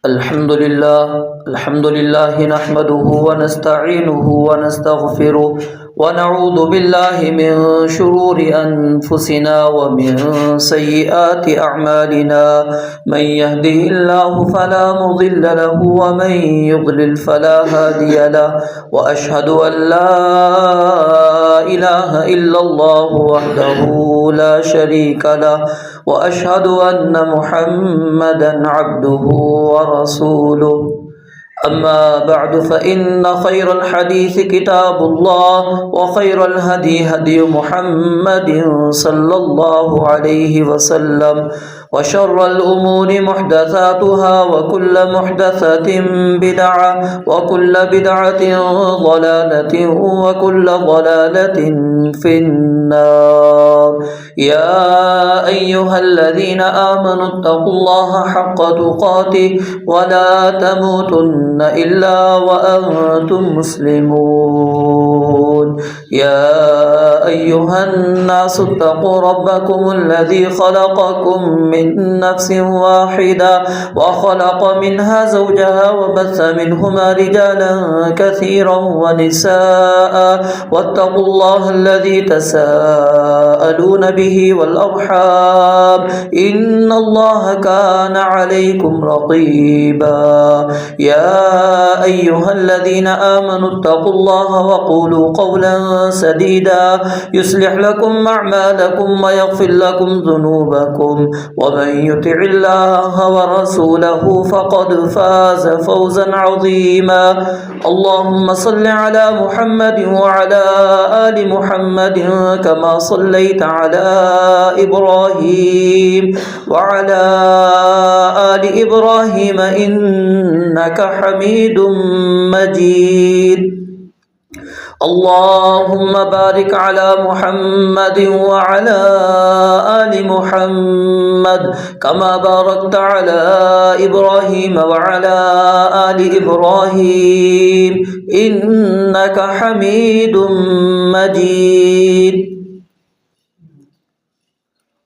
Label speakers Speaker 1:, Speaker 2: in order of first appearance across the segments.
Speaker 1: الحمد لله نحمده ونستعينه ونستغفره ونعوذ بالله من شرور أنفسنا ومن سيئات أعمالنا من يهده الله فلا مضل له ومن يضلل فلا هادي له وأشهد أن لا إله إلا الله وحده لا شريك له وأشهد أن محمدا عبده ورسوله أما بعد فإن خير الحديث كتاب الله وخير الهدي هدي محمد صلى الله عليه وسلم وشر الأمور محدثاتها وكل محدثة بدعة وكل بدعة ضلالة وكل ضلالة في النار يا أيها الذين آمنوا اتقوا الله حق تقاته ولا تموتن إلا وأنتم مسلمون يا أيها الناس اتقوا ربكم الذي خلقكم من نفس واحدة وخلق منها زوجها وبث منهما رجالا كثيرا ونساء واتقوا الله الذي تساءلون به والأرحام إن الله كان عليكم رقيبا يا أيها الذين آمنوا اتقوا الله وقولوا قولا سديدا يصلح لكم أعمالكم ويغفر لكم ذنوبكم ومن يطع الله ورسوله فقد فاز فوزا عظيما اللهم صل على محمد وعلى آل محمد كما صليت على إبراهيم وعلى آل إبراهيم إنك حميد مجيد اللهم بارك على محمد وعلى آل محمد كما باركت على إبراهيم وعلى آل إبراهيم إنك حميد مجيد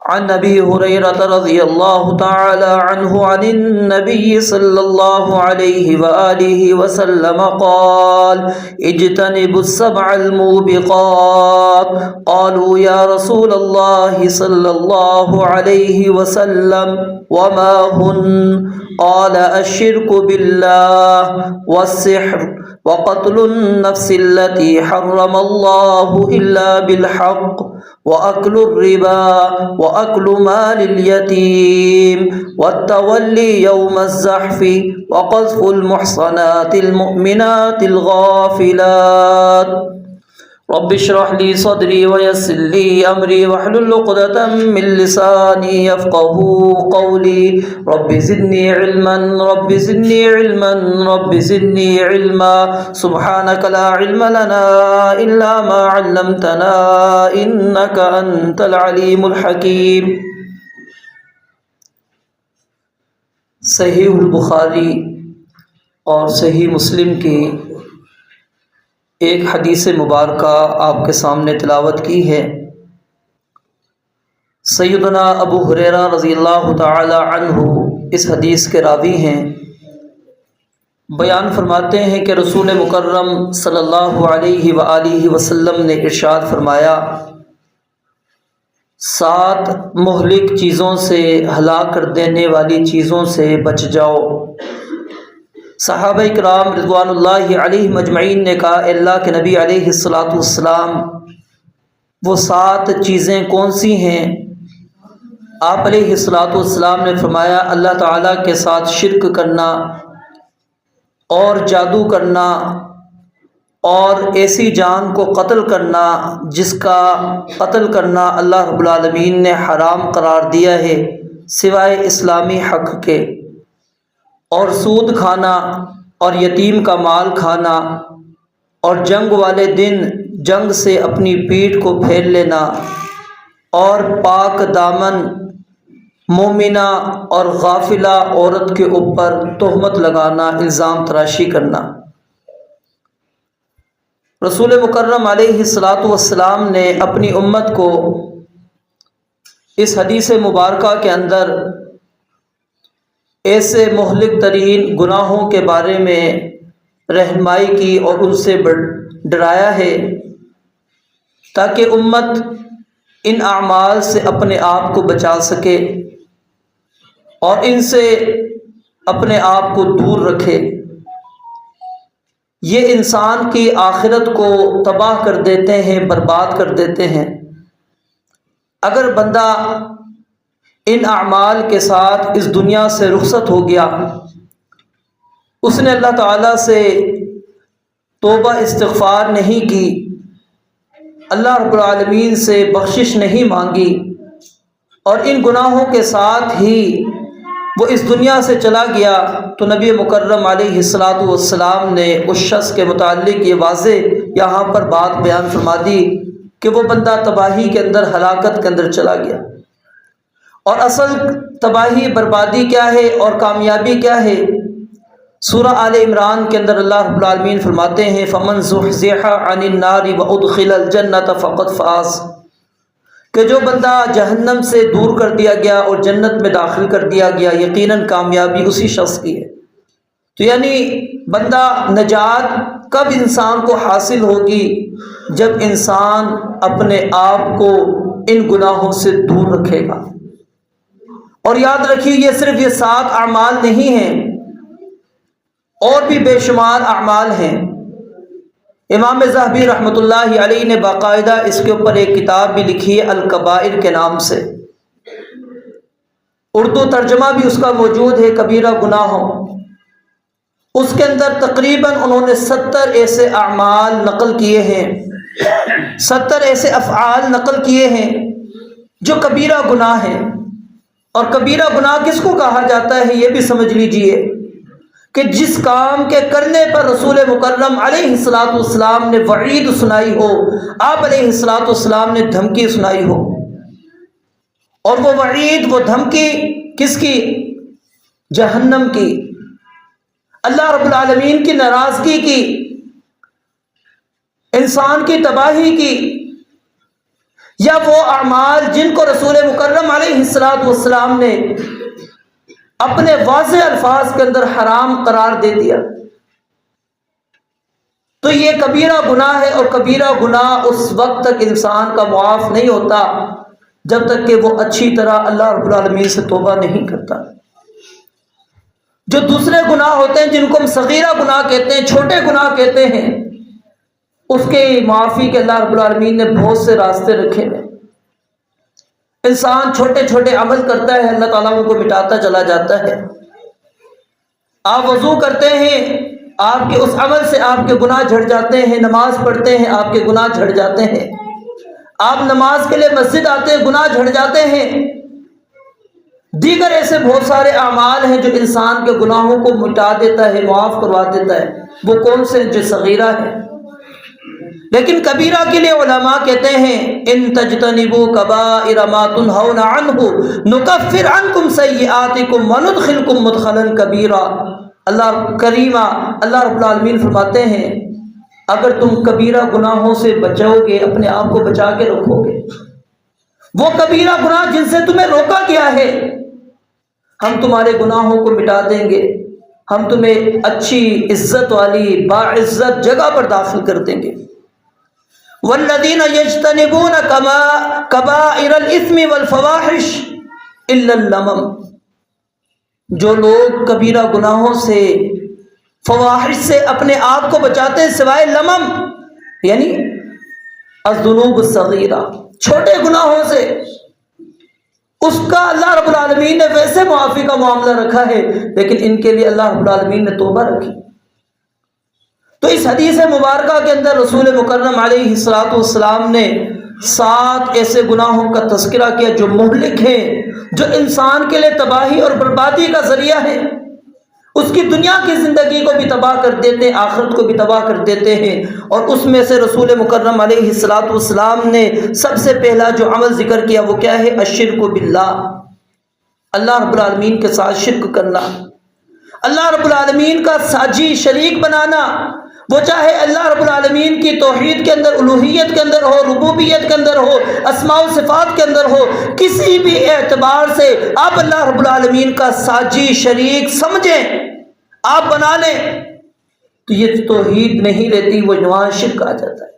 Speaker 1: عن أبي هريرة رضي الله تعالى عنه عن النبي صلى الله عليه وآله وسلم قال اجتنبوا السبع الموبقات قالوا يا رسول الله صلى الله عليه وسلم وما هن قال الشرك بالله والسحر وقتل النفس التي حرم الله إلا بالحق وأكل الربا وأكل مال اليتيم والتولي يوم الزحف وقذف المحصنات المؤمنات الغافلات رب اشرح لي صدري ويسر لي أمري واحلل عقدة من لساني يفقهوا قولي رب زدني علما رب زدني علما رب زدني علما سبحانك لا علم لنا إلا ما علمتنا إنك أنت العليم الحكيم صحیح البخاری اور صحیح مسلم کی ایک حدیث مبارکہ آپ کے سامنے تلاوت کی ہے۔ سیدنا ابو ہریرہ رضی اللہ تعالی عنہ اس حدیث کے راوی ہیں۔ بیان فرماتے ہیں کہ رسول مکرم صلی اللہ علیہ وآلہ وسلم نے ارشاد فرمایا 7 مہلک چیزوں سے، ہلاک کر دینے والی چیزوں سے بچ جاؤ۔ صحابہ کرام رضوان اللہ علیہ مجمعین نے کہا اے اللہ کے نبی علیہ السلام وہ 7 چیزیں کون سی ہیں؟ آپ علیہ السلام نے فرمایا اللہ تعالیٰ کے ساتھ شرک کرنا اور جادو کرنا اور ایسی جان کو قتل کرنا جس کا قتل کرنا اللہ رب العالمین نے حرام قرار دیا ہے سوائے اسلامی حق کے، اور سود کھانا اور یتیم کا مال کھانا اور جنگ والے دن جنگ سے اپنی پیٹھ کو پھیر لینا اور پاک دامن مومنہ اور غافلہ عورت کے اوپر تہمت لگانا، الزام تراشی کرنا۔ رسول مکرم علیہ السلام نے اپنی امت کو اس حدیث مبارکہ کے اندر ایسے مہلک ترین گناہوں کے بارے میں رہنمائی کی اور ان سے ڈرایا ہے تاکہ امت ان اعمال سے اپنے آپ کو بچا سکے اور ان سے اپنے آپ کو دور رکھے۔ یہ انسان کی آخرت کو تباہ کر دیتے ہیں، برباد کر دیتے ہیں۔ اگر بندہ ان اعمال کے ساتھ اس دنیا سے رخصت ہو گیا، اس نے اللہ تعالیٰ سے توبہ استغفار نہیں کی، اللہ رب العالمین سے بخشش نہیں مانگی اور ان گناہوں کے ساتھ ہی وہ اس دنیا سے چلا گیا، تو نبی مکرم علیہ السلام نے اس شخص کے متعلق یہ واضح یہاں پر بات بیان فرما دی کہ وہ بندہ تباہی کے اندر، ہلاکت کے اندر چلا گیا۔ اور اصل تباہی، بربادی کیا ہے اور کامیابی کیا ہے؟ سورہ آل عمران کے اندر اللہ رب العالمین فرماتے ہیں فَمَنْ زُحْزِحَ عَنِ النَّارِ وَأُدْخِلَ الْجَنَّةَ فَقَدْ فَازَ، کہ جو بندہ جہنم سے دور کر دیا گیا اور جنت میں داخل کر دیا گیا، یقیناً کامیابی اسی شخص کی ہے۔ تو یعنی بندہ نجات کب انسان کو حاصل ہوگی؟ جب انسان اپنے آپ کو ان گناہوں سے دور رکھے گا۔ اور یاد رکھیے یہ صرف یہ 7 اعمال نہیں ہیں، اور بھی بے شمار اعمال ہیں۔ امام ذہبی رحمۃ اللہ علیہ نے باقاعدہ اس کے اوپر ایک کتاب بھی لکھی ہے الکبائر کے نام سے، اردو ترجمہ بھی اس کا موجود ہے، کبیرہ گناہوں۔ اس کے اندر تقریباً انہوں نے 70 ایسے اعمال نقل کیے ہیں، 70 ایسے افعال نقل کیے ہیں جو کبیرہ گناہ ہیں۔ اور کبیرہ گناہ کس کو کہا جاتا ہے یہ بھی سمجھ لیجئے کہ جس کام کے کرنے پر رسول مکرم علیہ السلام نے وعید سنائی ہو، آپ علیہ السلام نے دھمکی سنائی ہو، اور وہ وعید، وہ دھمکی کس کی؟ جہنم کی، اللہ رب العالمین کی ناراضگی کی، انسان کی تباہی کی، یا وہ اعمال جن کو رسول مکرم علیہ السلام نے اپنے واضح الفاظ کے اندر حرام قرار دے دیا۔ تو یہ کبیرہ گناہ ہے، اور کبیرہ گناہ اس وقت تک انسان کا معاف نہیں ہوتا جب تک کہ وہ اچھی طرح اللہ رب العالمین سے توبہ نہیں کرتا۔ جو دوسرے گناہ ہوتے ہیں جن کو ہم صغیرہ گناہ کہتے ہیں، چھوٹے گناہ کہتے ہیں، اس کے معافی کے اللہ رب العالمین نے بہت سے راستے رکھے ہیں۔ انسان چھوٹے چھوٹے عمل کرتا ہے، اللہ تعالیٰ ان کو مٹاتا چلا جاتا ہے۔ آپ وضو کرتے ہیں، آپ کے اس عمل سے آپ کے گناہ جھڑ جاتے ہیں، نماز پڑھتے ہیں، آپ کے گناہ جھڑ جاتے ہیں، آپ نماز کے لیے مسجد آتے ہیں، گناہ جھڑ جاتے ہیں۔ دیگر ایسے بہت سارے اعمال ہیں جو انسان کے گناہوں کو مٹا دیتا ہے، معاف کروا دیتا ہے۔ وہ کون سے؟ جو صغیرہ ہے۔ لیکن کبیرہ کے لیے علماء کہتے ہیں ان تجتنبوا کبائر ما تنہون عنہ نکفر عنکم سیئاتکم وندخلکم مدخلا کبیرا۔ اللہ کریمہ، اللہ رب العالمین فرماتے ہیں اگر تم کبیرہ گناہوں سے بچو گے، اپنے آپ کو بچا کے رکھو گے، وہ کبیرہ گناہ جن سے تمہیں روکا گیا ہے، ہم تمہارے گناہوں کو مٹا دیں گے، ہم تمہیں اچھی عزت والی باعزت جگہ پر داخل کر دیں گے۔ والذین یجتنبون کبائر الاثم والفواحش الا اللمم، جو لوگ کبیرہ گناہوں سے، فواحش سے اپنے آپ کو بچاتے ہیں سوائے لمم، یعنی الذنوب الصغیرہ، چھوٹے گناہوں سے، اس کا اللہ رب العالمین نے ویسے معافی کا معاملہ رکھا ہے، لیکن ان کے لیے اللہ رب العالمین نے توبہ رکھی۔ تو اس حدیث مبارکہ کے اندر رسول مکرم علیہ السلام نے 7 ایسے گناہوں کا تذکرہ کیا جو مہلک ہیں، جو انسان کے لیے تباہی اور بربادی کا ذریعہ ہے، اس کی دنیا کی زندگی کو بھی تباہ کر دیتے ہیں، آخرت کو بھی تباہ کر دیتے ہیں۔ اور اس میں سے رسول مکرم علیہ السلام نے سب سے پہلا جو عمل ذکر کیا وہ کیا ہے؟ الشرک باللہ، اللہ رب العالمین کے ساتھ شرک کرنا، اللہ رب العالمین کا ساجی شریک بنانا، وہ چاہے اللہ رب العالمین کی توحید کے اندر، الوہیت کے اندر ہو، ربوبیت کے اندر ہو، اسماء و صفات کے اندر ہو، کسی بھی اعتبار سے آپ اللہ رب العالمین کا ساجی شریک سمجھیں، آپ بنا لیں، تو یہ توحید نہیں رہتی، وہ نواں شرک آ جاتا ہے۔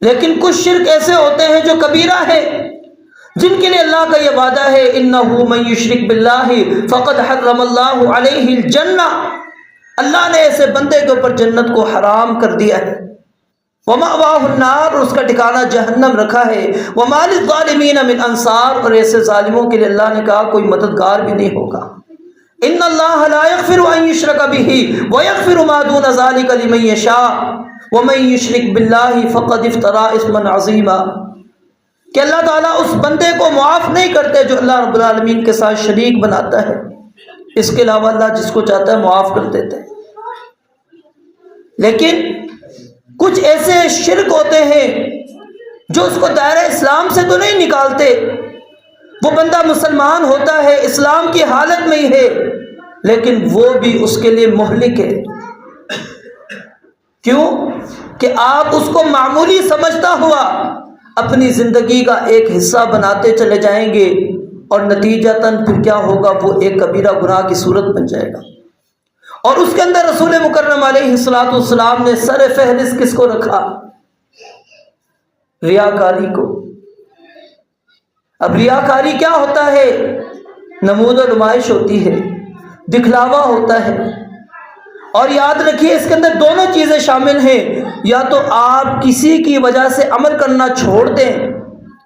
Speaker 1: لیکن کچھ شرک ایسے ہوتے ہیں جو کبیرہ ہے، جن کے لیے اللہ کا یہ وعدہ ہے انہ من یشرک باللہ فقد حرم اللہ علیہ الجنہ، اللہ نے ایسے بندے کے اوپر جنت کو حرام کر دیا ہے، ومأواہ النار، اس کا ٹھکانہ جہنم رکھا ہے، وما للظالمین من انصار، اور ایسے ظالموں کے لیے اللہ نے کہا کوئی مددگار بھی نہیں ہوگا۔ ان اللہ لا یغفر ان یشرک بہ ویغفر ما دون ذلک لمن یشاء ومن یشرک باللہ فقد افترى اثما عظیما، کہ اللہ تعالیٰ اس بندے کو معاف نہیں کرتے جو اللہ رب العالمین کے ساتھ شریک بناتا ہے، اس کے علاوہ اللہ جس کو چاہتا ہے معاف کر دیتے ہیں۔ لیکن کچھ ایسے شرک ہوتے ہیں جو اس کو دائرہ اسلام سے تو نہیں نکالتے، وہ بندہ مسلمان ہوتا ہے، اسلام کی حالت میں ہی ہے، لیکن وہ بھی اس کے لیے مہلک ہے۔ کیوں؟ کہ آپ اس کو معمولی سمجھتا ہوا اپنی زندگی کا ایک حصہ بناتے چلے جائیں گے، اور نتیجتاً پھر کیا ہوگا، وہ ایک کبیرہ گناہ کی صورت بن جائے گا۔ اور اس کے اندر رسول مکرم علیہ الصلوۃ والسلام نے سر فہرست کس کو رکھا؟ ریاکاری کو۔ اب ریاکاری کیا ہوتا ہے؟ نمود و نمائش ہوتی ہے، دکھلاوا ہوتا ہے، اور یاد رکھیے اس کے اندر دونوں چیزیں شامل ہیں، یا تو آپ کسی کی وجہ سے عمل کرنا چھوڑ دیں،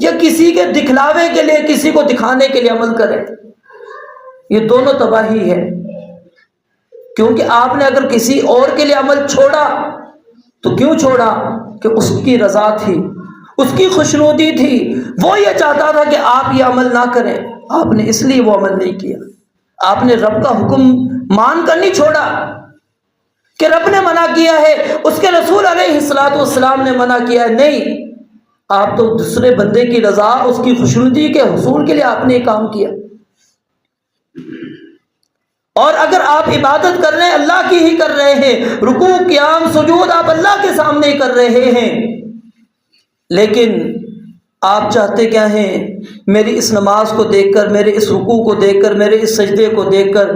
Speaker 1: یا کسی کے دکھلاوے کے لیے، کسی کو دکھانے کے لیے عمل کریں، یہ دونوں تباہی ہے۔ کیونکہ آپ نے اگر کسی اور کے لیے عمل چھوڑا تو کیوں چھوڑا؟ کہ اس کی رضا تھی، اس کی خوشنودی تھی، وہ یہ چاہتا تھا کہ آپ یہ عمل نہ کریں، آپ نے اس لیے وہ عمل نہیں کیا۔ آپ نے رب کا حکم مان کر نہیں چھوڑا کہ رب نے منع کیا ہے، اس کے رسول علیہ الصلوۃ والسلام نے منع کیا ہے، نہیں، آپ تو دوسرے بندے کی رضا، اس کی خوشنودی کے حصول کے لیے آپ نے یہ کام کیا۔ اور اگر آپ عبادت کر رہے ہیں اللہ کی ہی کر رہے ہیں، رکوع قیام سجود آپ اللہ کے سامنے ہی کر رہے ہیں، لیکن آپ چاہتے کیا ہیں؟ میری اس نماز کو دیکھ کر، میرے اس رکوع کو دیکھ کر، میرے اس سجدے کو دیکھ کر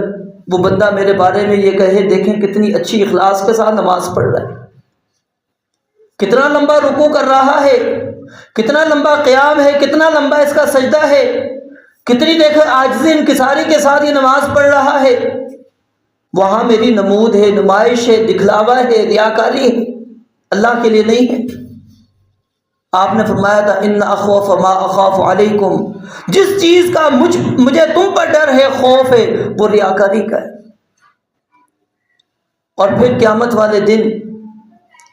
Speaker 1: وہ بندہ میرے بارے میں یہ کہے دیکھیں کتنی اچھی اخلاص کے ساتھ نماز پڑھ رہا ہے، کتنا لمبا رکوع کر رہا ہے، کتنا لمبا قیام ہے، کتنا لمبا اس کا سجدہ ہے، کتنی دیکھو عاجزی انکساری کے ساتھ یہ نماز پڑھ رہا ہے۔ وہاں میری نمود ہے، نمائش ہے، دکھلاوا ہے، ریاکاری ہے، اللہ کے لیے نہیں ہے۔ آپ نے فرمایا تھا ان اخوف ما اخاف علیکم، جس چیز کا مجھے تم پر ڈر ہے، خوف ہے، وہ ریاکاری کا ہے۔ اور پھر قیامت والے دن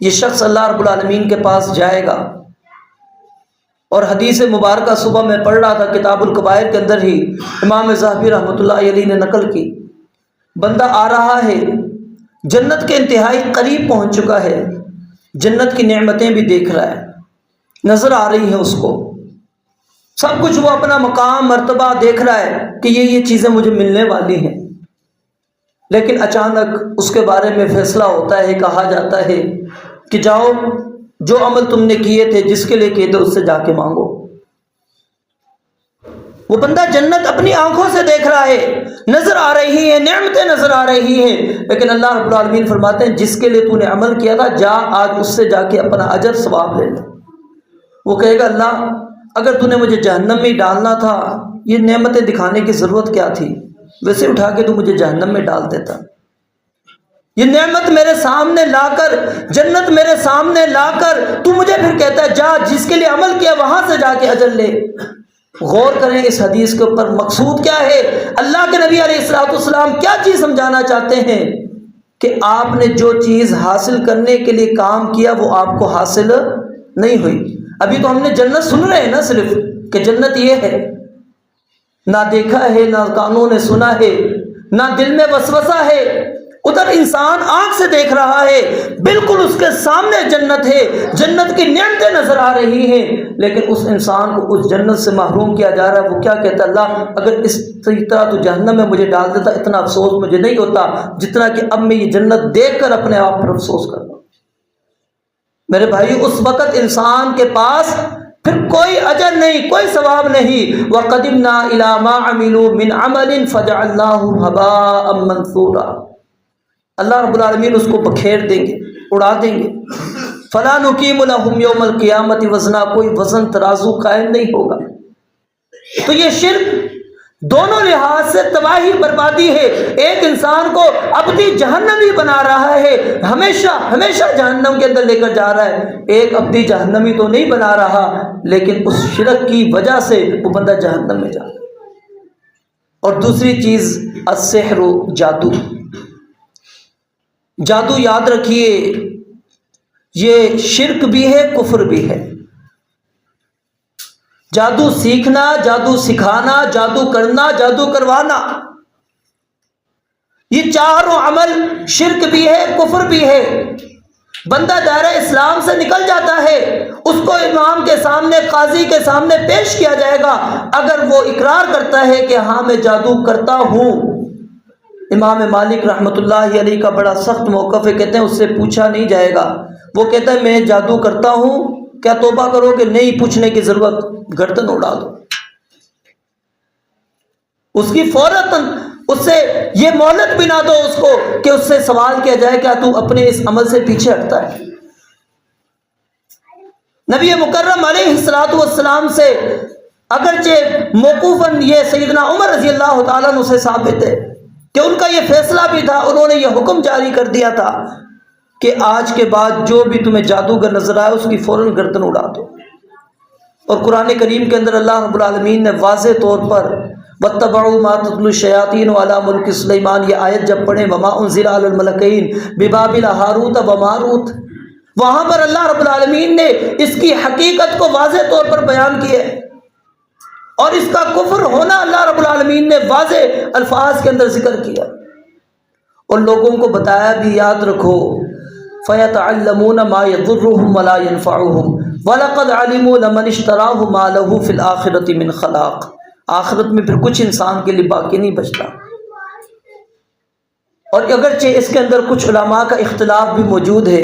Speaker 1: یہ شخص اللہ رب العالمین کے پاس جائے گا، اور حدیث مبارکہ صبح میں پڑھ رہا تھا کتاب الکبائر کے اندر ہی، امام ذہبی رحمۃ اللہ علیہ نے نقل کی، بندہ آ رہا ہے، جنت کے انتہائی قریب پہنچ چکا ہے، جنت کی نعمتیں بھی دیکھ رہا ہے، نظر آ رہی ہیں اس کو، سب کچھ وہ اپنا مقام مرتبہ دیکھ رہا ہے کہ یہ چیزیں مجھے ملنے والی ہیں، لیکن اچانک اس کے بارے میں فیصلہ ہوتا ہے، کہا جاتا ہے کہ جاؤ جو عمل تم نے کیے تھے، جس کے لیے کیے تھے، اس سے جا کے مانگو۔ وہ بندہ جنت اپنی آنکھوں سے دیکھ رہا ہے، نظر آ رہی ہیں، نعمتیں نظر آ رہی ہیں، لیکن اللہ رب العالمین فرماتے ہیں جس کے لیے تو نے عمل کیا تھا، جا آج اس سے جا کے اپنا اجر ثواب لے لے۔ وہ کہے گا اللہ اگر تو نے مجھے جہنم میں ڈالنا تھا، یہ نعمتیں دکھانے کی ضرورت کیا تھی؟ ویسے اٹھا کے تو مجھے جہنم میں ڈال دیتا۔ یہ نعمت میرے سامنے لا کر، جنت میرے سامنے لا کر، تو مجھے پھر کہتا ہے جا جس کے لیے عمل کیا وہاں سے جا کے اجر لے۔ غور کریں اس حدیث کے اوپر، مقصود کیا ہے؟ اللہ کے نبی علیہ الصلوۃ والسلام کیا چیز سمجھانا چاہتے ہیں؟ کہ آپ نے جو چیز حاصل کرنے کے لیے کام کیا وہ آپ کو حاصل نہیں ہوئی۔ ابھی تو ہم نے جنت سن رہے ہیں نا، صرف کہ جنت یہ ہے، نہ دیکھا ہے، نہ کانوں نے سنا ہے، نہ دل میں وسوسہ ہے، ادھر انسان آنکھ سے دیکھ رہا ہے، بالکل اس کے سامنے جنت ہے، جنت کی نعمتیں نظر آ رہی ہیں، لیکن اس انسان کو اس جنت سے محروم کیا جا رہا ہے۔ وہ کیا کہتا ہے، اللہ اگر اس طرح تو جہنم میں مجھے ڈال دیتا، اتنا افسوس مجھے نہیں ہوتا جتنا کہ اب میں یہ جنت دیکھ کر اپنے آپ پر افسوس کرتا ہوں۔ میرے بھائی، اس وقت انسان کے پاس پھر کوئی اجر نہیں، کوئی ثواب نہیں۔ وَقَدِمْنَا إِلَىٰ مَا عَمِلُوا مِنْ عَمَلٍ فَجَعَلْنَاهُ هَبَاءً مَنْثُورًا، اللہ رب العالمین اس کو بکھیر دیں گے، اڑا دیں گے۔ فَلَا نُقِيمُ لَهُمْ يَوْمَ الْقِيَامَةِ وَزْنًا، کوئی وزن ترازو قائم نہیں ہوگا۔ تو یہ شرک دونوں لحاظ سے تباہی بربادی ہے۔ ایک انسان کو ابدی جہنمی بنا رہا ہے، ہمیشہ ہمیشہ جہنم کے اندر لے کر جا رہا ہے۔ ایک ابدی جہنمی تو نہیں بنا رہا، لیکن اس شرک کی وجہ سے وہ بندہ جہنم میں جا رہا ہے۔ اور دوسری چیز السحر، جادو۔ جادو یاد رکھیے، یہ شرک بھی ہے، کفر بھی ہے۔ جادو سیکھنا، جادو سکھانا، جادو کرنا، جادو کروانا، یہ چاروں عمل شرک بھی ہے، کفر بھی ہے۔ بندہ دائرہ اسلام سے نکل جاتا ہے، اس کو امام کے سامنے، قاضی کے سامنے پیش کیا جائے گا۔ اگر وہ اقرار کرتا ہے کہ ہاں میں جادو کرتا ہوں، امام مالک رحمۃ اللہ علیہ کا بڑا سخت موقف ہے، کہتے ہیں اس سے پوچھا نہیں جائے گا۔ وہ کہتا ہے میں جادو کرتا ہوں، کیا توبہ کرو کہ نہیں، پوچھنے کی ضرورت، گردن اڑا دو۔ اس کی فوراً اس سے یہ مہلت بھی نہ دو اس کو کہ اس سے سوال کیا جائے کیا تو اپنے اس عمل سے پیچھے ہٹتا ہے۔ نبی مکرم علیہ الصلوۃ والسلام سے اگرچہ موقوفاً یہ سیدنا عمر رضی اللہ تعالیٰ عنہ سے ثابت ہے کہ ان کا یہ فیصلہ بھی تھا، انہوں نے یہ حکم جاری کر دیا تھا کہ آج کے بعد جو بھی تمہیں جادوگر نظر آئے اس کی فوراً گردن اڑا دو۔ اور قرآن کریم کے اندر اللہ رب العالمین نے واضح طور پر وَاتَّبَعُوا مَا تَتْلُو الشَّيَاطِينُ عَلَىٰ مُلْكِ سُلَيْمَانَ، یہ آیت جب پڑھیں وَمَا أُنزِلَ عَلَى الْمَلَكَيْنِ بِبَابِلَ ہاروت وَمَاروت، وہاں پر اللہ رب العالمین نے اس کی حقیقت کو واضح طور پر بیان کیا ہے، اور اس کا کفر ہونا اللہ رب العالمین نے واضح الفاظ کے اندر ذکر کیا، اور لوگوں کو بتایا بھی، یاد رکھو فَيَتَعَلَّمُونَ مَا يَضُرُّهُمْ وَلَا يَنفَعُهُمْ وَلَقَدْ عَلِمُوا لَمَنِ اشْتَرَاهُ مَا لَهُ فِي الْآخِرَةِ مِنْ خَلَاقٍ، آخرت میں پھر کچھ انسان کے لیے باقی نہیں بچتا۔ اور اگرچہ اس کے اندر کچھ علماء کا اختلاف بھی موجود ہے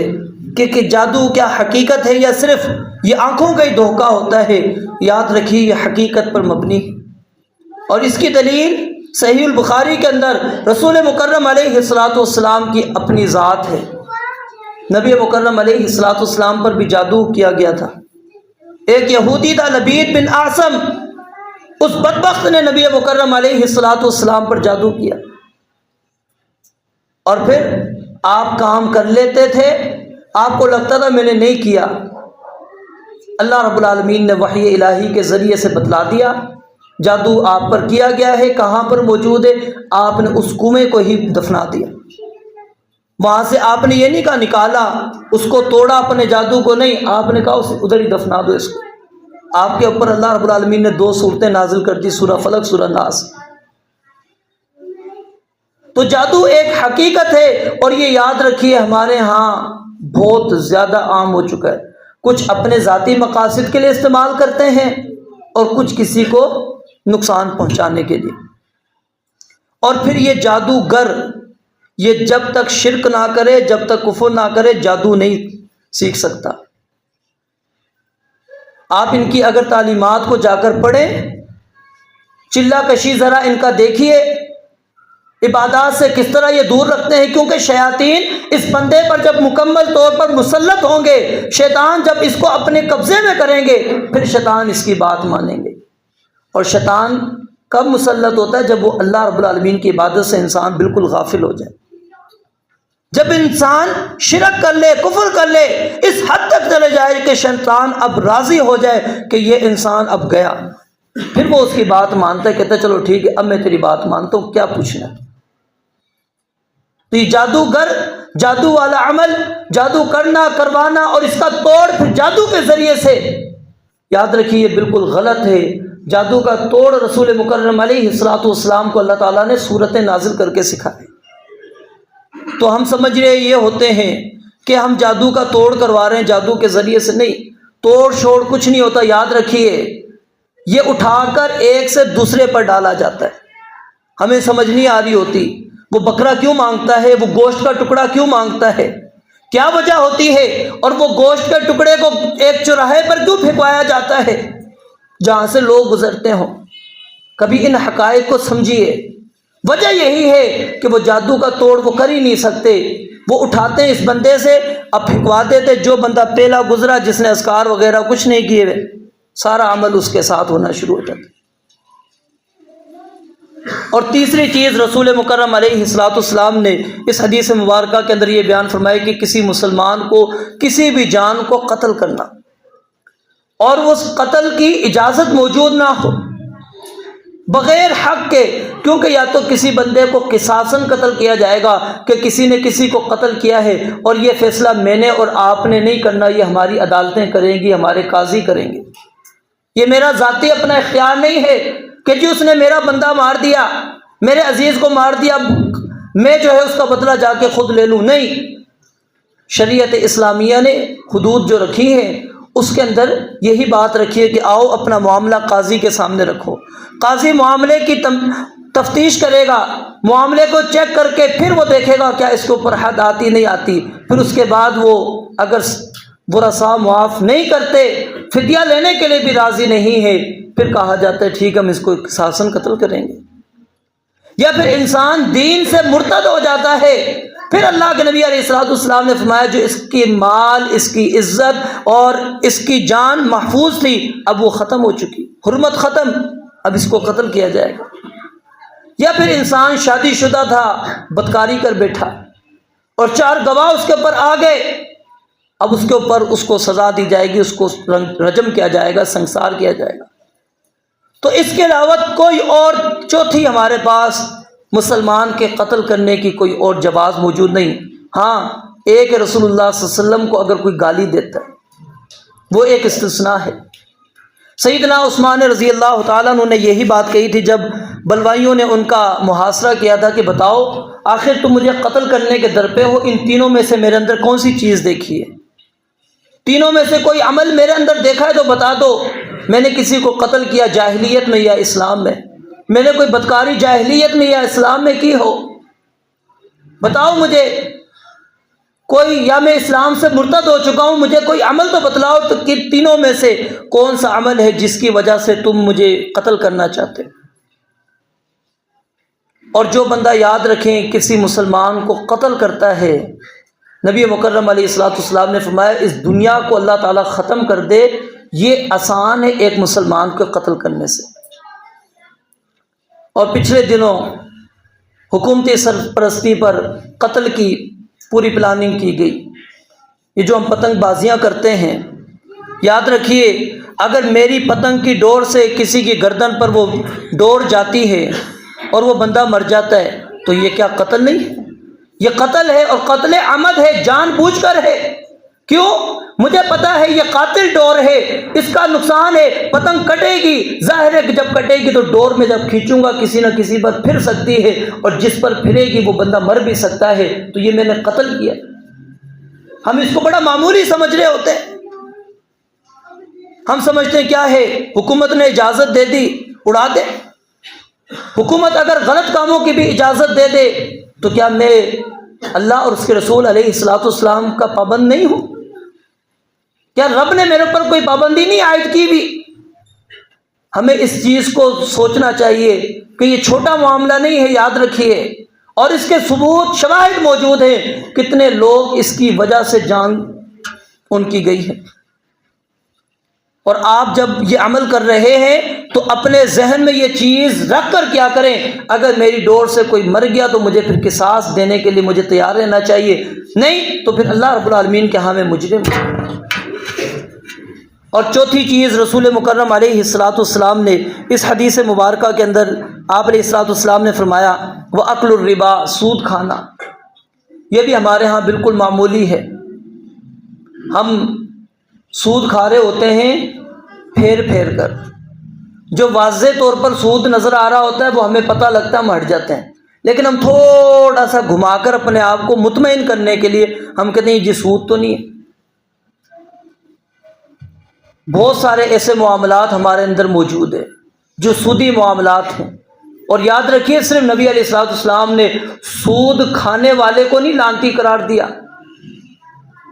Speaker 1: کہ جادو کیا حقیقت ہے یا صرف یہ آنکھوں کا ہی دھوکہ ہوتا ہے، یاد رکھیے یہ حقیقت پر مبنی، اور اس کی دلیل صحیح البخاری کے اندر رسول مکرم علیہ الصلوۃ والسلام کی اپنی ذات ہے۔ نبی مکرم علیہ الصلوۃ والسلام پر بھی جادو کیا گیا تھا۔ ایک یہودی تھا لبید بن اعصم، اس بدبخت نے نبی مکرم علیہ الصلوۃ والسلام پر جادو کیا، اور پھر آپ کام کر لیتے تھے، آپ کو لگتا تھا میں نے نہیں کیا، اللہ رب العالمین نے وحی الہی کے ذریعے سے بتلا دیا جادو آپ پر کیا گیا ہے، کہاں پر موجود ہے، آپ نے اس کنویں کو ہی دفنا دیا۔ وہاں سے آپ نے یہ نہیں کہا نکالا، اس کو توڑا اپنے جادو کو، نہیں، آپ نے کہا ادھر ہی دفنا دو اس کو۔ آپ کے اوپر اللہ رب العالمین نے 2 سورتیں نازل کر دی، سورہ فلق، سورہ ناس۔ تو جادو ایک حقیقت ہے، اور یہ یاد رکھیے ہمارے ہاں بہت زیادہ عام ہو چکا ہے۔ کچھ اپنے ذاتی مقاصد کے لیے استعمال کرتے ہیں، اور کچھ کسی کو نقصان پہنچانے کے لیے۔ اور پھر یہ جادوگر، یہ جب تک شرک نہ کرے، جب تک کفر نہ کرے، جادو نہیں سیکھ سکتا۔ آپ ان کی اگر تعلیمات کو جا کر پڑھیں، چلہ کشی ذرا ان کا دیکھیے، عبادات سے کس طرح یہ دور رکھتے ہیں، کیونکہ شیاطین اس بندے پر جب مکمل طور پر مسلط ہوں گے، شیطان جب اس کو اپنے قبضے میں کریں گے، پھر شیطان اس کی بات مانیں گے۔ اور شیطان کب مسلط ہوتا ہے؟ جب وہ اللہ رب العالمین کی عبادت سے انسان بالکل غافل ہو جائے، جب انسان شرک کر لے، کفر کر لے، اس حد تک چلے جائے کہ شیطان اب راضی ہو جائے کہ یہ انسان اب گیا، پھر وہ اس کی بات مانتا ہے، کہتا ہے چلو ٹھیک ہے اب میں تیری بات مانتا ہوں، کیا پوچھنا۔ تو یہ جادوگر، جادو والا عمل، جادو کرنا، کروانا، اور اس کا توڑ پھر جادو کے ذریعے سے، یاد رکھیے یہ بالکل غلط ہے۔ جادو کا توڑ رسول مکرم علیہ الصلوۃ والسلام کو اللہ تعالیٰ نے صورتیں نازل کر کے سکھائے۔ تو ہم سمجھ رہے یہ ہوتے ہیں کہ ہم جادو کا توڑ کروا رہے ہیں، جادو کے ذریعے سے نہیں، توڑ چھوڑ کچھ نہیں ہوتا. یاد رکھیے یہ اٹھا کر ایک سے دوسرے پر ڈالا جاتا ہے. ہمیں سمجھ نہیں آ رہی ہوتی وہ بکرا کیوں مانگتا ہے، وہ گوشت کا ٹکڑا کیوں مانگتا ہے، کیا وجہ ہوتی ہے، اور وہ گوشت کے ٹکڑے کو ایک چوراہے پر کیوں پھینکوایا جاتا ہے جہاں سے لوگ گزرتے ہوں. کبھی ان حقائق کو سمجھیے. وجہ یہی ہے کہ وہ جادو کا توڑ وہ کر ہی نہیں سکتے. وہ اٹھاتے ہیں اس بندے سے، اب پھینکوا دیتے. جو بندہ پہلا گزرا جس نے اذکار وغیرہ کچھ نہیں کیے ہوئے، سارا عمل اس کے ساتھ ہونا شروع ہو جاتا. اور تیسری چیز رسول مکرم علیہ الصلوۃ والسلام نے اس حدیث مبارکہ کے اندر یہ بیان فرمایا کہ کسی مسلمان کو کسی بھی جان کو قتل کرنا اور اس قتل کی اجازت موجود نہ ہو بغیر حق کے، کیونکہ یا تو کسی بندے کو قصاصاً قتل کیا جائے گا کہ کسی نے کسی کو قتل کیا ہے، اور یہ فیصلہ میں نے اور آپ نے نہیں کرنا، یہ ہماری عدالتیں کریں گی، ہمارے قاضی کریں گے. یہ میرا ذاتی اپنا اختیار نہیں ہے کہ جی اس نے میرا بندہ مار دیا، میرے عزیز کو مار دیا، میں جو ہے اس کا بدلہ جا کے خود لے لوں. نہیں، شریعت اسلامیہ نے حدود جو رکھی ہیں اس کے اندر یہی بات رکھی ہے کہ آؤ اپنا معاملہ قاضی کے سامنے رکھو. قاضی معاملے کی تفتیش کرے گا، معاملے کو چیک کر کے پھر وہ دیکھے گا کیا اس کے اوپر حد آتی نہیں آتی. پھر اس کے بعد وہ اگر ورثاء معاف نہیں کرتے، فدیہ لینے کے لیے بھی راضی نہیں ہے، پھر کہا جاتا ہے ٹھیک ہم اس کو قصاصاً قتل کریں گے. یا پھر انسان دین سے مرتد ہو جاتا ہے، پھر اللہ کے نبی علیہ الصلوۃ والسلام نے فرمایا جو اس کی مال، اس کی عزت اور اس کی جان محفوظ تھی اب وہ ختم ہو چکی، حرمت ختم، اب اس کو قتل کیا جائے گا. یا پھر انسان شادی شدہ تھا، بدکاری کر بیٹھا اور 4 گواہ اس کے اوپر آ گئے، اب اس کے اوپر اس کو سزا دی جائے گی، اس کو رجم کیا جائے گا، سنسار کیا جائے گا. تو اس کے علاوہ کوئی اور چوتھی ہمارے پاس مسلمان کے قتل کرنے کی کوئی اور جواز موجود نہیں. ہاں، ایک رسول اللہ صلی اللہ علیہ وسلم کو اگر کوئی گالی دیتا ہے وہ ایک استثناء ہے. سیدنا عثمان رضی اللہ تعالیٰ عنہ نے یہی بات کہی تھی جب بلوائیوں نے ان کا محاصرہ کیا تھا کہ بتاؤ آخر تم مجھے قتل کرنے کے در پہ ہو، ان تینوں میں سے میرے اندر کون سی چیز دیکھی ہے؟ تینوں میں سے کوئی عمل میرے اندر دیکھا ہے تو بتا دو. میں نے کسی کو قتل کیا جاہلیت میں یا اسلام میں؟ میں نے کوئی بدکاری جاہلیت میں یا اسلام میں کی ہو؟ بتاؤ مجھے کوئی، یا میں اسلام سے مرتد ہو چکا ہوں، مجھے کوئی عمل تو بتلاؤ تو کہ تینوں میں سے کون سا عمل ہے جس کی وجہ سے تم مجھے قتل کرنا چاہتے. اور جو بندہ یاد رکھیں کسی مسلمان کو قتل کرتا ہے، نبی مکرم علیہ الصلوۃ والسلام نے فرمایا اس دنیا کو اللہ تعالیٰ ختم کر دے، یہ آسان ہے ایک مسلمان کو قتل کرنے سے. اور پچھلے دنوں حکومتی سرپرستی پر قتل کی پوری پلاننگ کی گئی. یہ جو ہم پتنگ بازیاں کرتے ہیں، یاد رکھیے اگر میری پتنگ کی ڈور سے کسی کی گردن پر وہ ڈور جاتی ہے اور وہ بندہ مر جاتا ہے تو یہ کیا قتل نہیں ہے؟ یہ قتل ہے، اور قتل عمد ہے، جان بوجھ کر ہے. کیوں؟ مجھے پتا ہے یہ قاتل ڈور ہے، اس کا نقصان ہے، پتنگ کٹے گی، ظاہر ہے کہ جب کٹے گی تو ڈور میں جب کھینچوں گا کسی نہ کسی پر پھر سکتی ہے، اور جس پر پھرے گی وہ بندہ مر بھی سکتا ہے، تو یہ میں نے قتل کیا. ہم اس کو بڑا معمولی سمجھ رہے ہوتے ہیں. ہم سمجھتے ہیں کیا ہے، حکومت نے اجازت دے دی اڑا دے. حکومت اگر غلط کاموں کی بھی اجازت دے دے تو کیا میں اللہ اور اس کے رسول علیہ الصلوۃ والسلام کا پابند نہیں ہوں؟ کیا رب نے میرے اوپر کوئی پابندی نہیں عائد کی بھی؟ ہمیں اس چیز کو سوچنا چاہیے کہ یہ چھوٹا معاملہ نہیں ہے، یاد رکھیے. اور اس کے ثبوت شواہد موجود ہیں، کتنے لوگ اس کی وجہ سے جان ان کی گئی ہے. اور آپ جب یہ عمل کر رہے ہیں تو اپنے ذہن میں یہ چیز رکھ کر کیا کریں، اگر میری ڈور سے کوئی مر گیا تو مجھے پھر قصاص دینے کے لیے مجھے تیار رہنا چاہیے، نہیں تو پھر اللہ رب العالمین کے ہاں میں مجرم. اور چوتھی چیز رسول مکرم علیہ الصلوۃ والسلام نے اس حدیث مبارکہ کے اندر آپ علیہ الصلوۃ والسلام نے فرمایا وَأَكْلُ الرِّبَا، سود کھانا. یہ بھی ہمارے ہاں بالکل معمولی ہے. ہم سود کھا رہے ہوتے ہیں پھیر پھیر کر. جو واضح طور پر سود نظر آ رہا ہوتا ہے وہ ہمیں پتہ لگتا ہے، ہم ہٹ جاتے ہیں. لیکن ہم تھوڑا سا گھما کر اپنے آپ کو مطمئن کرنے کے لیے ہم کہتے ہیں یہ سود تو نہیں ہے۔ بہت سارے ایسے معاملات ہمارے اندر موجود ہیں جو سودی معاملات ہیں، اور یاد رکھیے صرف نبی علیہ الصلوۃ والسلام نے سود کھانے والے کو نہیں لعنتی قرار دیا،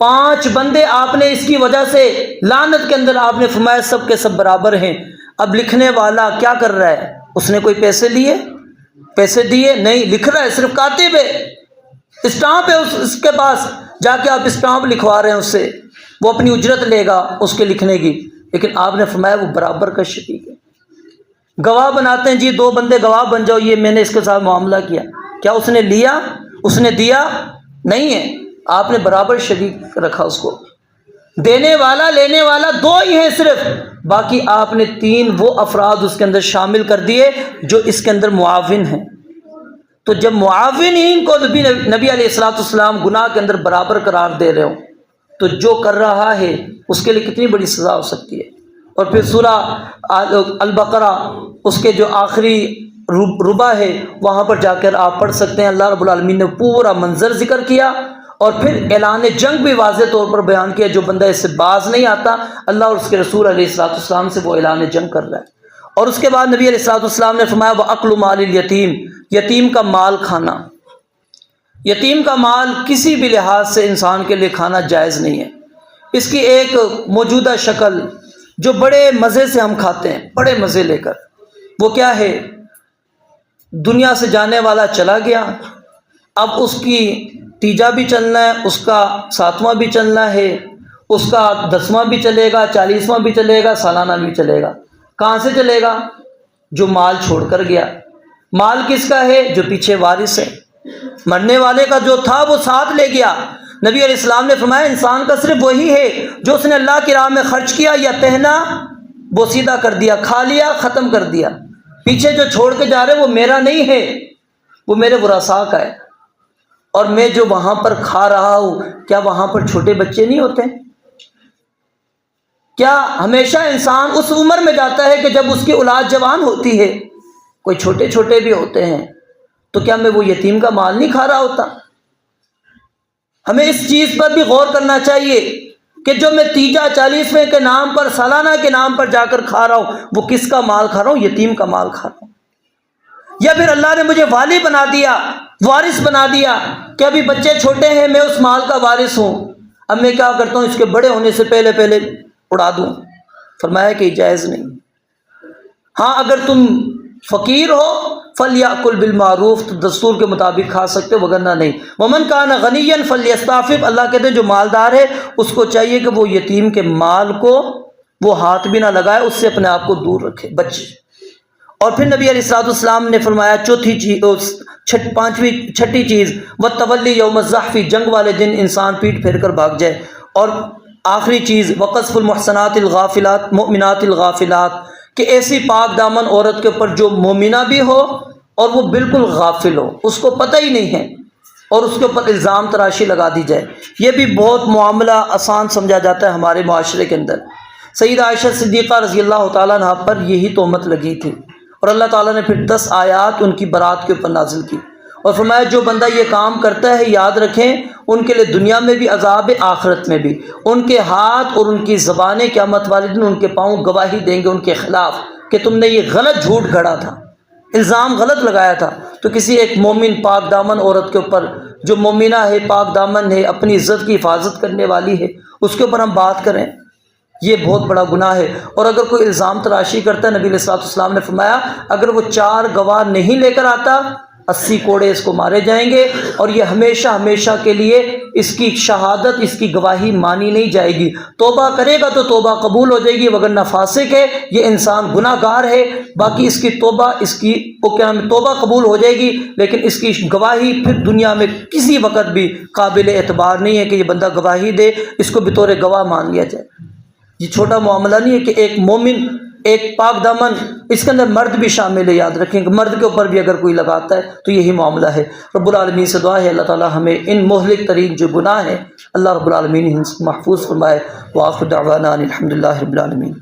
Speaker 1: 5 بندے آپ نے اس کی وجہ سے لعنت کے اندر آپ نے فرمایا سب کے سب برابر ہیں۔ اب لکھنے والا کیا کر رہا ہے؟ اس نے کوئی پیسے دیے نہیں، لکھ رہا ہے، صرف کاتب ہے، اسٹامپ ہے اس کے پاس، جا کے آپ اسٹامپ لکھوا رہے ہیں اس سے، وہ اپنی اجرت لے گا اس کے لکھنے کی، لیکن آپ نے فرمایا وہ برابر کا شریک ہے۔ گواہ بناتے ہیں، جی 2 بندے گواہ بن جاؤ، یہ میں نے اس کے ساتھ معاملہ کیا، کیا اس نے لیا؟ اس نے دیا نہیں ہے، آپ نے برابر شریک رکھا اس کو، دینے والا لینے والا 2 ہی ہیں صرف، باقی آپ نے 3 وہ افراد اس کے اندر شامل کر دیے جو اس کے اندر معاون ہیں۔ تو جب معاونین کو نبی علیہ الصلوۃ والسلام گناہ کے اندر برابر قرار دے رہے ہو تو جو کر رہا ہے اس کے لیے کتنی بڑی سزا ہو سکتی ہے۔ اور پھر سورہ البقرہ اس کے جو آخری ربع ہے وہاں پر جا کر آپ پڑھ سکتے ہیں، اللہ رب العالمین نے پورا منظر ذکر کیا اور پھر اعلان جنگ بھی واضح طور پر بیان کیا، جو بندہ اس سے باز نہیں آتا اللہ اور اس کے رسول علیہ الصلوۃ والسلام سے وہ اعلان جنگ کر رہا ہے۔ اور اس کے بعد نبی علیہ الصلوۃ والسلام نے فرمایا وَأَكْلُ مَالِ الْيَتِيمِ، یتیم کا مال کھانا، یتیم کا مال کسی بھی لحاظ سے انسان کے لیے کھانا جائز نہیں ہے۔ اس کی ایک موجودہ شکل جو بڑے مزے سے ہم کھاتے ہیں، بڑے مزے لے کر، وہ کیا ہے؟ دنیا سے جانے والا چلا گیا، اب اس کی تیجا بھی چلنا ہے، اس کا 7واں بھی چلنا ہے، اس کا 10واں بھی چلے گا، 40واں بھی چلے گا، سالانہ بھی چلے گا۔ کہاں سے چلے گا؟ جو مال چھوڑ کر گیا۔ مال کس کا ہے؟ جو پیچھے وارث ہے، مرنے والے کا جو تھا وہ ساتھ لے گیا۔ نبی علیہ السلام نے فرمایا انسان کا صرف وہی ہے جو اس نے اللہ کی راہ میں خرچ کیا یا پہنا بوسیدہ کر دیا، کھا لیا، ختم کر دیا، پیچھے جو چھوڑ کے جا رہے وہ میرا نہیں ہے، وہ میرے ورثاء کا ہے۔ اور میں جو وہاں پر کھا رہا ہوں، کیا وہاں پر چھوٹے بچے نہیں ہوتے؟ کیا ہمیشہ انسان اس عمر میں جاتا ہے کہ جب اس کی اولاد جوان ہوتی ہے؟ کوئی چھوٹے چھوٹے بھی ہوتے ہیں، تو کیا میں وہ یتیم کا مال نہیں کھا رہا ہوتا؟ ہمیں اس چیز پر بھی غور کرنا چاہیے کہ جو میں تیجا 40ویں کے نام پر، سالانہ کے نام پر جا کر کھا رہا ہوں، وہ کس کا مال کھا رہا ہوں؟ یتیم کا مال کھا رہا ہوں۔ یا پھر اللہ نے مجھے والی بنا دیا، وارث بنا دیا کہ ابھی بچے چھوٹے ہیں، میں اس مال کا وارث ہوں، اب میں کیا کرتا ہوں؟ اس کے بڑے ہونے سے پہلے اڑا دوں۔ فرمایا کہ جائز نہیں۔ ہاں اگر تم فقیر ہو فَلْيَأْكُلْ بِالْمَعْرُوفِ، تو دستور کے مطابق کھا سکتے ہو، وگرنہ نہیں۔ وَمَنْ كَانَ غَنِيًّا فَلْيَسْتَعْفِفْ، اللہ کہتے ہیں جو مالدار ہے اس کو چاہیے کہ وہ یتیم کے مال کو وہ ہاتھ بھی نہ لگائے، اس سے اپنے آپ کو دور رکھے، بچے۔ اور پھر نبی علیہ الصلوۃ والسلام نے فرمایا چھٹی چیز وَالتَّوَلِّي يَوْمَ الزَّحْفِ، جنگ والے دن انسان پیٹ پھیر کر بھاگ جائے۔ اور آخری چیز وَقَذْفُ الْمُحْصَنَاتِ الْغَافِلَاتِ مُؤْمِنَاتِ الْغَافِلَاتِ، کہ ایسی پاک دامن عورت کے اوپر جو مومنہ بھی ہو اور وہ بالکل غافل ہو، اس کو پتہ ہی نہیں ہے، اور اس کے اوپر الزام تراشی لگا دی جائے۔ یہ بھی بہت معاملہ آسان سمجھا جاتا ہے ہمارے معاشرے کے اندر۔ سیدہ عائشہ صدیقہ رضی اللہ تعالیٰ عنہ پر یہی تہمت لگی تھی، اور اللہ تعالیٰ نے پھر 10 آیات ان کی برات کے اوپر نازل کی اور فرمایا جو بندہ یہ کام کرتا ہے یاد رکھیں ان کے لیے دنیا میں بھی عذاب ہے، آخرت میں بھی۔ ان کے ہاتھ اور ان کی زبانیں قیامت والے دن ان کے پاؤں گواہی دیں گے ان کے خلاف کہ تم نے یہ غلط جھوٹ گھڑا تھا، الزام غلط لگایا تھا۔ تو کسی ایک مومن پاک دامن عورت کے اوپر جو مومنہ ہے، پاک دامن ہے، اپنی عزت کی حفاظت کرنے والی ہے، اس کے اوپر ہم بات کریں، یہ بہت بڑا گناہ ہے۔ اور اگر کوئی الزام تراشی کرتا ہے، نبی علیہ الصلوۃ والسلام نے فرمایا اگر وہ 4 گواہ نہیں لے کر آتا 80 کوڑے اس کو مارے جائیں گے، اور یہ ہمیشہ ہمیشہ کے لیے اس کی شہادت، اس کی گواہی مانی نہیں جائے گی۔ توبہ کرے گا تو توبہ قبول ہو جائے گی، وگرنہ فاسق ہے، یہ انسان گناہ گار ہے۔ باقی اس کی توبہ، اس کی توبہ قبول ہو جائے گی، لیکن اس کی گواہی پھر دنیا میں کسی وقت بھی قابل اعتبار نہیں ہے کہ یہ بندہ گواہی دے، اس کو بطور گواہ مان لیا جائے۔ یہ چھوٹا معاملہ نہیں ہے کہ ایک مومن، ایک پاک دامن، اس کے اندر مرد بھی شامل ہے، یاد رکھیں کہ مرد کے اوپر بھی اگر کوئی لگاتا ہے تو یہی معاملہ ہے۔ رب العالمین سے دعا ہے اللہ تعالی ہمیں ان مہلک ترین جو گناہ ہیں اللہ رب العالمین محفوظ فرمائے۔ وآخر دعوانا الحمدللہ رب العالمین۔